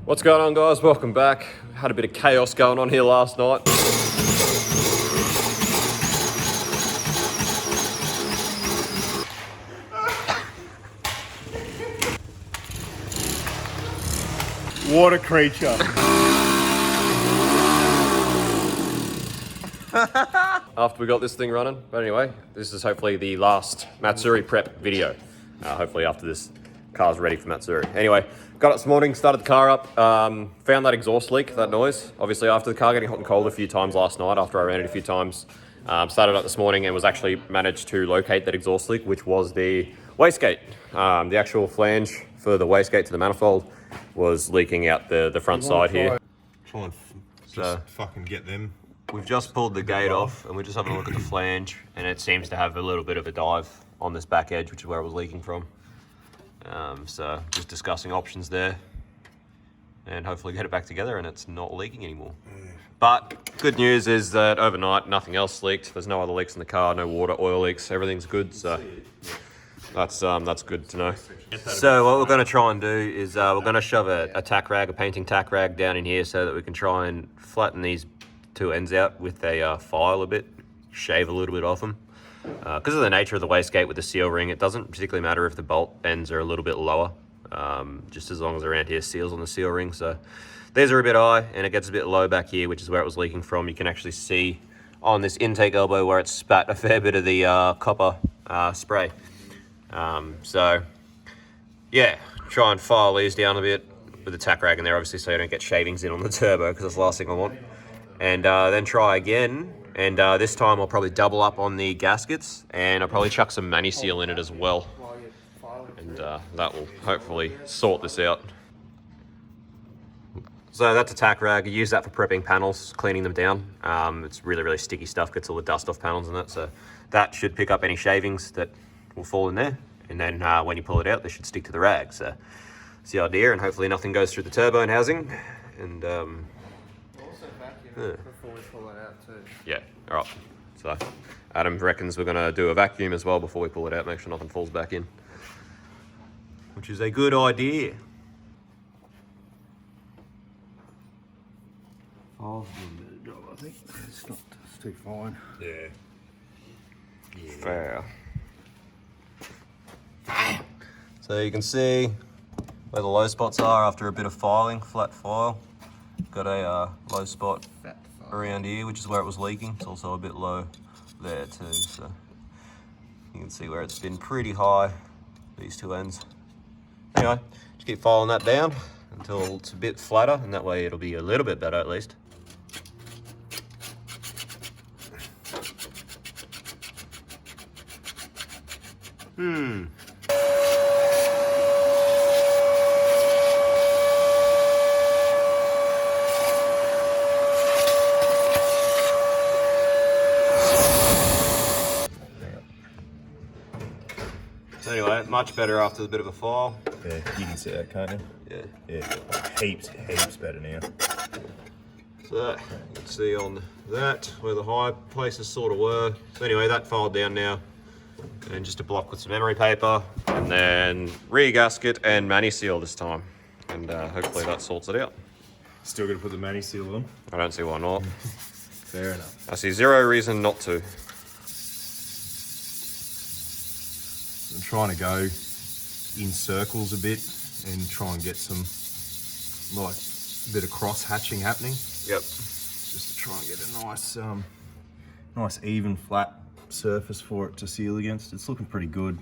What's going on, guys? Welcome back. Had a bit of chaos going on here last night. What a creature. After we got this thing running. But anyway, this is hopefully the last Matsuri prep video. Hopefully after this car's ready for Matsuri. Anyway, got it this morning, started the car up, found that exhaust leak, that noise. Obviously after the car getting hot and cold a few times last night, after I ran it a few times, started up this morning and was actually managed to locate that exhaust leak, which was the wastegate. The actual flange for the wastegate to the manifold was leaking out the front side here. Try and just fucking get them. We've just pulled the gate off and we're just having a look at the flange, and it seems to have a little bit of a dive on this back edge, which is where it was leaking from. So just discussing options there and hopefully get it back together and it's not leaking anymore. But good news is that overnight nothing else leaked. There's no other leaks in the car, no water, oil leaks, everything's good. So that's good to know. So what we're going to try and do is we're going to shove a tack rag, a painting tack rag down in here so that we can try and flatten these two ends out with a file a bit, shave a little bit off them. Because of the nature of the wastegate with the seal ring, it doesn't particularly matter if the bolt ends are a little bit lower, just as long as around here seals on the seal ring. So these are a bit high and it gets a bit low back here, which is where it was leaking from. You can actually see on this intake elbow where it spat a fair bit of the copper spray. So yeah, try and file these down a bit with the tack rag in there, obviously, so you don't get shavings in on the turbo, because that's the last thing I want. And then try again. And this time I'll probably double up on the gaskets, and I'll probably chuck some mani seal in it as well. And that will hopefully sort this out. So that's a tack rag. I use that for prepping panels, cleaning them down. It's really, really sticky stuff, gets all the dust off panels and that. So that should pick up any shavings that will fall in there. And then when you pull it out, they should stick to the rag. So that's the idea, and hopefully nothing goes through the turbine housing. And before we pull it out too. yeah, all right. So Adam reckons we're gonna do a vacuum as well before we pull it out, make sure nothing falls back in, which is a good idea. Oh, I think it's too fine. Yeah. Fair. So you can see where the low spots are after a bit of filing, flat file. Got a low spot around here, which is where it was leaking. It's also a bit low there too, so you can see where it's been pretty high, these two ends. Anyway, just keep filing that down until it's a bit flatter, and that way it'll be a little bit better at least. So anyway, much better after a bit of a file. Yeah, you can see that, can't you? Yeah. Yeah, heaps better now. So you can see on that where the high places sort of were. So anyway, that filed down now, and just a block with some emery paper, and then rear gasket and mani seal this time, and hopefully that sorts it out. Still gonna put the mani seal on? I don't see why not. Fair enough. I see zero reason not to. I'm trying to go in circles a bit and try and get some, like, a bit of cross hatching happening. Yep. Just to try and get a nice, nice even flat surface for it to seal against. It's looking pretty good.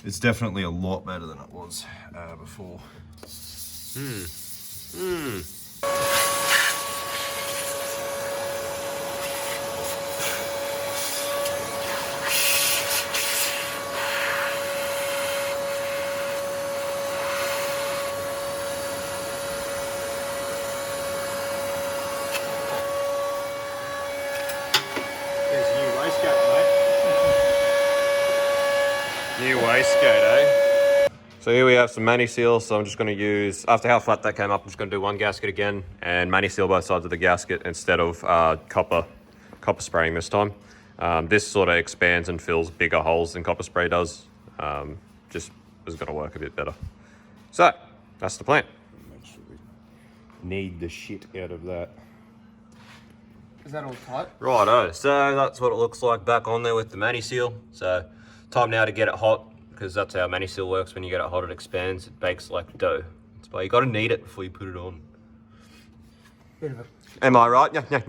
It's definitely a lot better than it was before. New wastegate, eh? So here we have some mani seal, so I'm just going to use, after how flat that came up, I'm just going to do one gasket again and mani seal both sides of the gasket instead of copper spraying this time. This sort of expands and fills bigger holes than copper spray does. Just is going to work a bit better. So that's the plan. Need the shit out of that. Is that all tight? Righto, so that's what it looks like back on there with the mani seal. So time now to get it hot, because that's how mani seal works. When you get it hot, it expands, it bakes like dough. That's why you gotta knead it before you put it on. Bit of a Am I right? Yeah.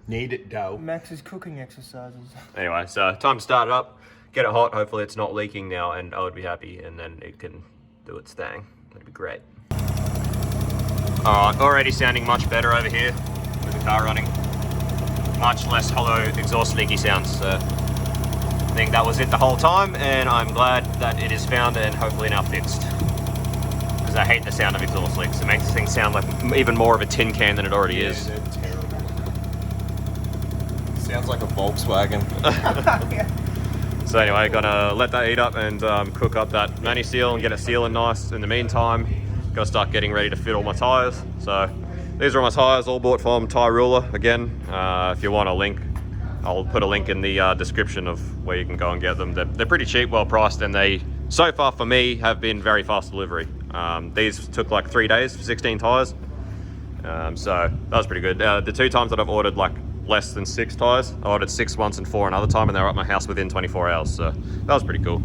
Need it dough. Max's cooking exercises. Anyway, so time to start it up, get it hot. Hopefully it's not leaking now, and I would be happy, and then it can do its thing. That'd be great. Alright, already sounding much better over here with the car running. Much less hollow exhaust leaky sounds. So I think that was it the whole time, and I'm glad that it is found and hopefully now fixed. Because I hate the sound of exhaust leaks. It makes things sound like even more of a tin can than it already is. They're terrible. Sounds like a Volkswagen. So anyway, gonna let that heat up and cook up that mani seal and get it sealing nice. In the meantime, gotta start getting ready to fit all my tyres. So these are all my tyres, all bought from Tyre Ruler. Again, if you want a link, I'll put a link in the description of where you can go and get them. They're pretty cheap, well priced, and they, so far for me, have been very fast delivery. These took like 3 days for 16 tyres. So that was pretty good. The 2 times that I've ordered like less than 6 tyres, I ordered 6 once and 4 another time, and they were at my house within 24 hours. So that was pretty cool.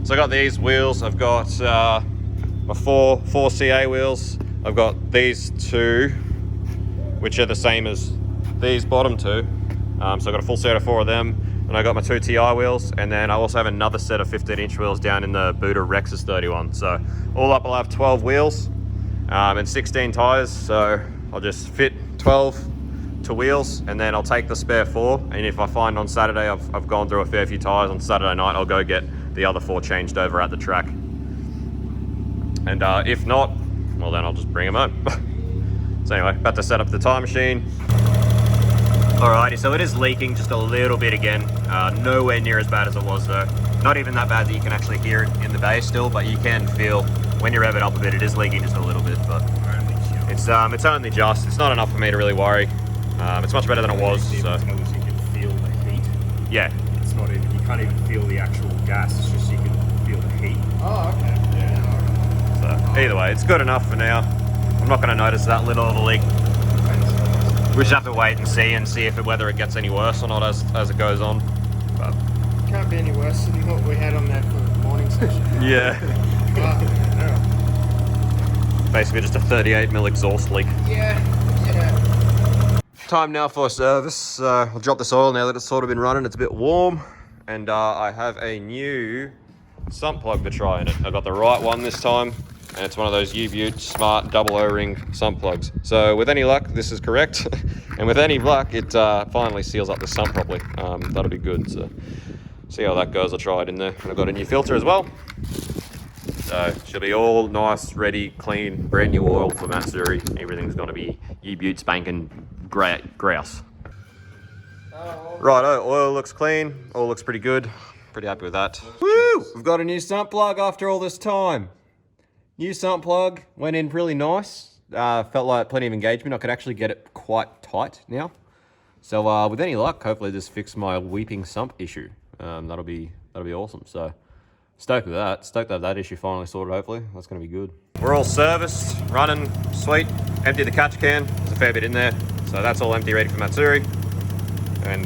So I got these wheels. I've got my four CA wheels. I've got these 2, which are the same as these bottom 2. So I've got a full set of 4 of them. And I got my 2 TI wheels, and then I also have another set of 15-inch wheels down in the Buda Rexus 31. So all up I'll have 12 wheels and 16 tyres. So I'll just fit 12 to wheels, and then I'll take the spare 4. And if I find on Saturday I've gone through a fair few tyres, on Saturday night I'll go get the other 4 changed over at the track. And if not, well then I'll just bring them home. So anyway, about to set up the tire machine. Alrighty, so it is leaking just a little bit again. Nowhere near as bad as it was though. Not even that bad that you can actually hear it in the bass still, but you can feel when you rev it up a bit, it is leaking just a little bit. But it's only just. It's not enough for me to really worry. It's much better than it was. So You can feel the heat. yeah, It's not even. You can't even feel the actual gas. It's just you can feel the heat. Oh, okay. Yeah. so either way, it's good enough for now. I'm not going to notice that little of a leak. We just have to wait and see if whether it gets any worse or not as it goes on. But Can't be any worse than what we had on that for the morning session. yeah, basically just a 38mm exhaust leak. Yeah. Time now for service. I'll drop this oil now that it's sort of been running. It's a bit warm, and I have a new sump plug to try in it. I got the right one this time, and it's one of those U-Butte Smart double O-ring sump plugs. So with any luck, this is correct, and with any luck, it finally seals up the sump properly. That'll be good. So see how that goes. I'll try it in there. And I've got a new filter as well. So she'll be all nice, ready, clean, brand new oil for Matsuri. Everything's going to be U-Butte spanking grouse. Righto, oil looks clean, all looks pretty good. Pretty happy with that. Woo! We've got a new sump plug after all this time. New sump plug, went in really nice. Felt like plenty of engagement. I could actually get it quite tight now. So with any luck, hopefully this fixed my weeping sump issue. That'll be awesome. So stoked with that. Stoked to have that issue finally sorted, hopefully. That's gonna be good. We're all serviced, running, sweet. Empty the catch can, there's a fair bit in there. So that's all empty, ready for Matsuri. And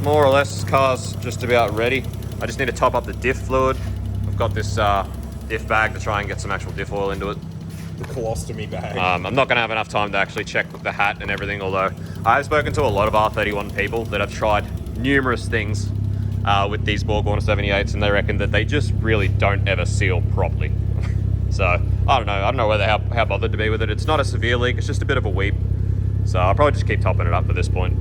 more or less, car's just about ready. I just need to top up the diff fluid. I've got this diff bag to try and get some actual diff oil into it. The colostomy bag. I'm not going to have enough time to actually check with the hat and everything, although I have spoken to a lot of R31 people that have tried numerous things with these Borgwarner 78s, and they reckon that they just really don't ever seal properly. So I don't know whether how bothered to be with it. It's not a severe leak, it's just a bit of a weep. So I'll probably just keep topping it up at this point.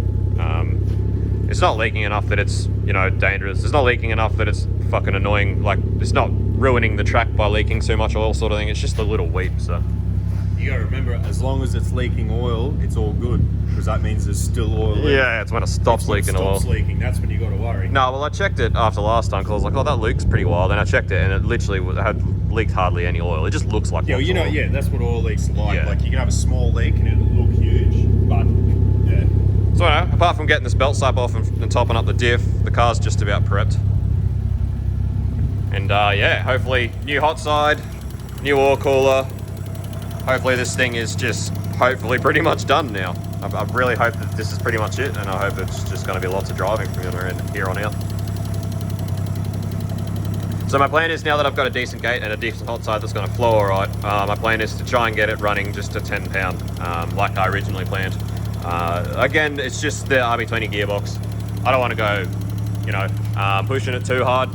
It's not leaking enough that it's, you know, dangerous. It's not leaking enough that it's fucking annoying. Like, it's not ruining the track by leaking too much oil sort of thing. It's just a little weep, so. You gotta remember, as long as it's leaking oil, it's all good. Because that means there's still oil in. Yeah, it's when it stops leaking oil. Stops leaking, that's when you gotta worry. No, well I checked it after last time because I was like, oh, that leak's pretty wild. And I checked it and it literally had leaked hardly any oil. It just looks like Yeah, lots you know, of oil. yeah, that's what oil leaks are like. Yeah. Like, you can have a small leak and it'll look huge, but yeah. So apart from getting this belt slap off and topping up the diff, the car's just about prepped. And yeah, hopefully new hot side, new oil cooler, hopefully this thing is just hopefully pretty much done now. I really hope that this is pretty much it, and I hope it's just going to be lots of driving from here on out. So my plan is, now that I've got a decent gate and a decent hot side that's going to flow all right, my plan is to try and get it running just to 10 pound, like I originally planned. Again, it's just the RB20 gearbox. I don't want to go, you know, pushing it too hard.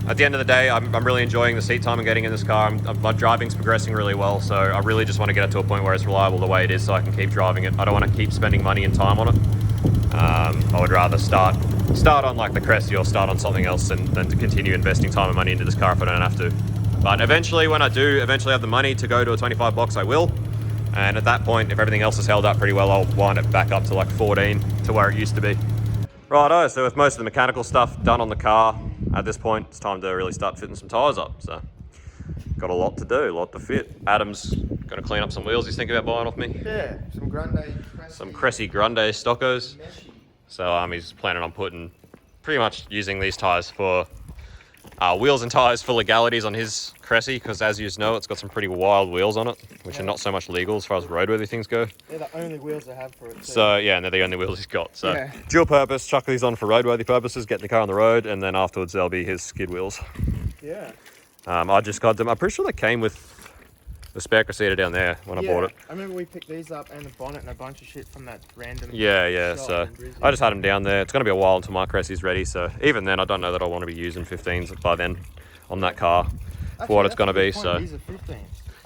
At the end of the day, I'm really enjoying the seat time and getting in this car. My driving's progressing really well, so I really just want to get it to a point where it's reliable the way it is so I can keep driving it. I don't want to keep spending money and time on it. I would rather start on like the Cressy or start on something else than to continue investing time and money into this car if I don't have to. But eventually, when I do eventually have the money to go to a 25 box, I will. And at that point, if everything else is held up pretty well, I'll wind it back up to like 14 to where it used to be. Righto, so with most of the mechanical stuff done on the car, at this point, it's time to really start fitting some tyres up. So, got a lot to do, a lot to fit. Adam's going to clean up some wheels he's thinking about buying off me. Yeah, some Grande. Some Cressy Grande Stockos. So he's planning on pretty much using these tyres for wheels and tyres for legalities on his Cressy, because as you know, it's got some pretty wild wheels on it, which are not so much legal as far as roadworthy things go. They're the only wheels I have for it. So yeah, and they're the only wheels he's got. So yeah. Dual purpose, chuck these on for roadworthy purposes, getting the car on the road, and then afterwards they'll be his skid wheels. Yeah. I just got them. I'm pretty sure they came with the spare seater down there when I bought it. I remember we picked these up and the bonnet and a bunch of shit from that random. Yeah. So I just had them down there. It's going to be a while until my Cressy's ready. So even then, I don't know that I want to be using 15s by then on that car for what it's going to be. So these are 15s.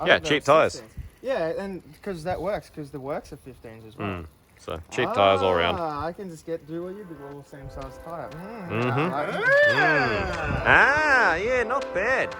Yeah, cheap tyres. Yeah, and because that works, because the works are 15s as well. So cheap tyres all around. I can just do what you do, all the same size tyre. Yeah, not bad.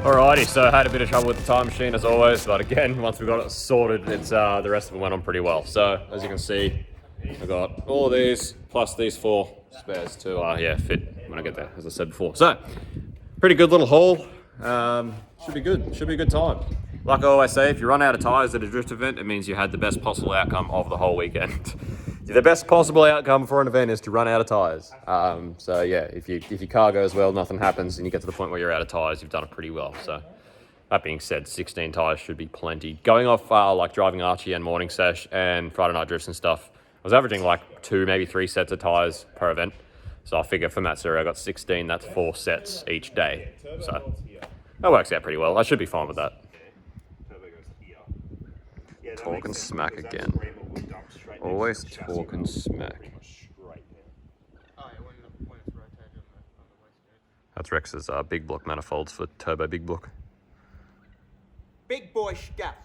Alrighty, so I had a bit of trouble with the time machine as always, but again, once we got it sorted, it's the rest of it went on pretty well. So as you can see, I got all of these plus these 4 spares to fit when I get there, as I said before. So pretty good little haul. Should be good. Should be a good time. Like I always say, if you run out of tyres at a drift event, it means you had the best possible outcome of the whole weekend. The best possible outcome for an event is to run out of tyres. So yeah, if your car goes well, nothing happens, and you get to the point where you're out of tyres, you've done it pretty well. So that being said, 16 tyres should be plenty. Going off like driving Archie and morning sesh and Friday night drifts and stuff, I was averaging like 2, maybe 3 sets of tyres per event. So I figure for Matsuri, I got 16, that's 4 sets each day. So that works out pretty well. I should be fine with that. Talking smack again. Always talking smack. Oh yeah, when it's rotated on the wastegate. That's Rex's big block manifolds for turbo big block. Big boy stuff.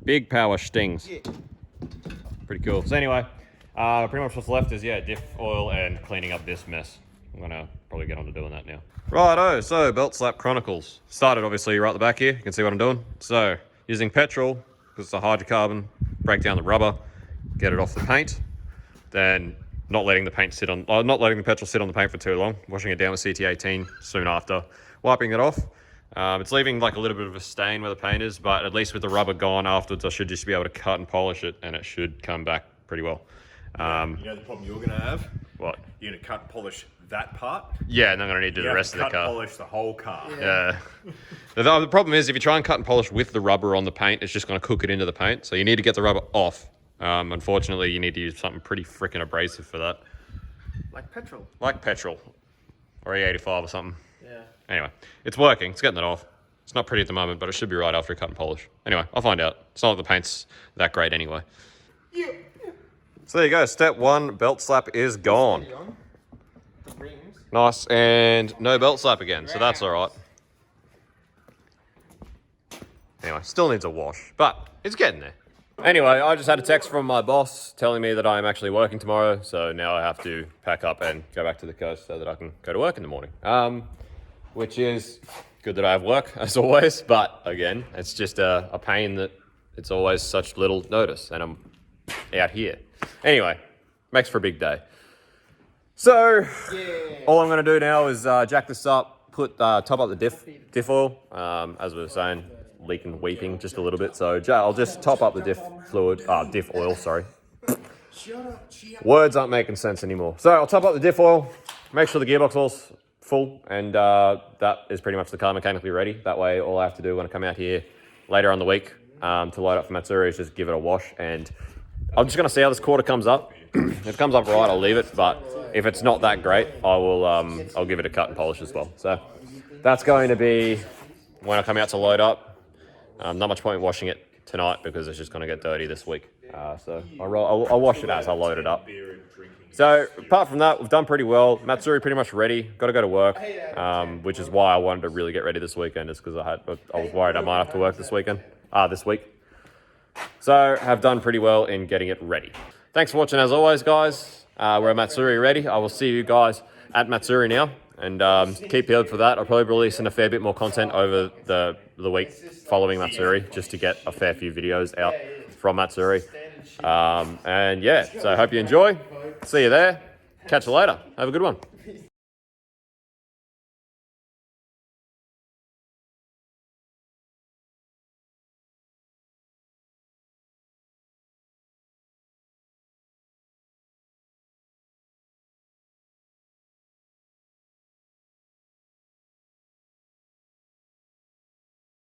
Big power stings. Yeah. Pretty cool. So anyway, pretty much what's left is diff oil and cleaning up this mess. I'm gonna probably get on to doing that now. Righto, so belt slap chronicles. Started obviously right at the back here. You can see what I'm doing. So using petrol, because it's a hydrocarbon, break down the rubber, get it off the paint. Then not letting the paint sit on, not letting the petrol sit on the paint for too long. Washing it down with CT18 soon after, wiping it off. It's leaving like a little bit of a stain where the paint is, but at least with the rubber gone afterwards, I should just be able to cut and polish it, and it should come back pretty well. You know the problem you're gonna have? What? You're gonna cut and polish that part. Yeah, and I'm gonna need to do the rest of the cut car. and polish the whole car. Yeah. The problem is if you try and cut and polish with the rubber on the paint, it's just gonna cook it into the paint. So you need to get the rubber off. Unfortunately, you need to use something pretty freaking abrasive for that. Like petrol. Like petrol. Or E85 or something. Yeah. Anyway, it's working. It's getting it off. It's not pretty at the moment, but it should be right after a cut and polish. Anyway, I'll find out. It's not like the paint's that great anyway. Yeah. So there you go. Step one, belt slap is gone. Rings. Nice, and no belt slap again, so that's all right. Anyway, still needs a wash, but it's getting there. Anyway, I just had a text from my boss telling me that I'm actually working tomorrow, so now I have to pack up and go back to the coast so that I can go to work in the morning. Which is good that I have work, as always, but again, it's just a pain that it's always such little notice, and I'm out here. Anyway, makes for a big day. So, all I'm going to do now is jack this up, put top up the diff oil, as we were saying, leaking, weeping just a little bit. So I'll just top up the diff oil, sorry. Words aren't making sense anymore. So I'll top up the diff oil, make sure the gearbox oil's full, and that is pretty much the car mechanically ready. That way, all I have to do when I come out here later on the week to load up for Matsuri is just give it a wash, and I'm just going to see how this quarter comes up. If it comes up right, I'll leave it, but if it's not that great, I will I'll give it a cut and polish as well. So that's going to be when I come out to load up. Not much point in washing it tonight because it's just going to get dirty this week. So I'll wash it as I load it up. So apart from that, we've done pretty well. Matsuri pretty much ready. Got to go to work, which is why I wanted to really get ready this weekend, is because I was worried I might have to work this week. So have done pretty well in getting it ready. Thanks for watching as always, guys. We're at Matsuri ready. I will see you guys at Matsuri now, and keep peeled for that. I'll probably be releasing a fair bit more content over the week following Matsuri, just to get a fair few videos out from Matsuri. And yeah, so I hope you enjoy. See you there. Catch you later. Have a good one.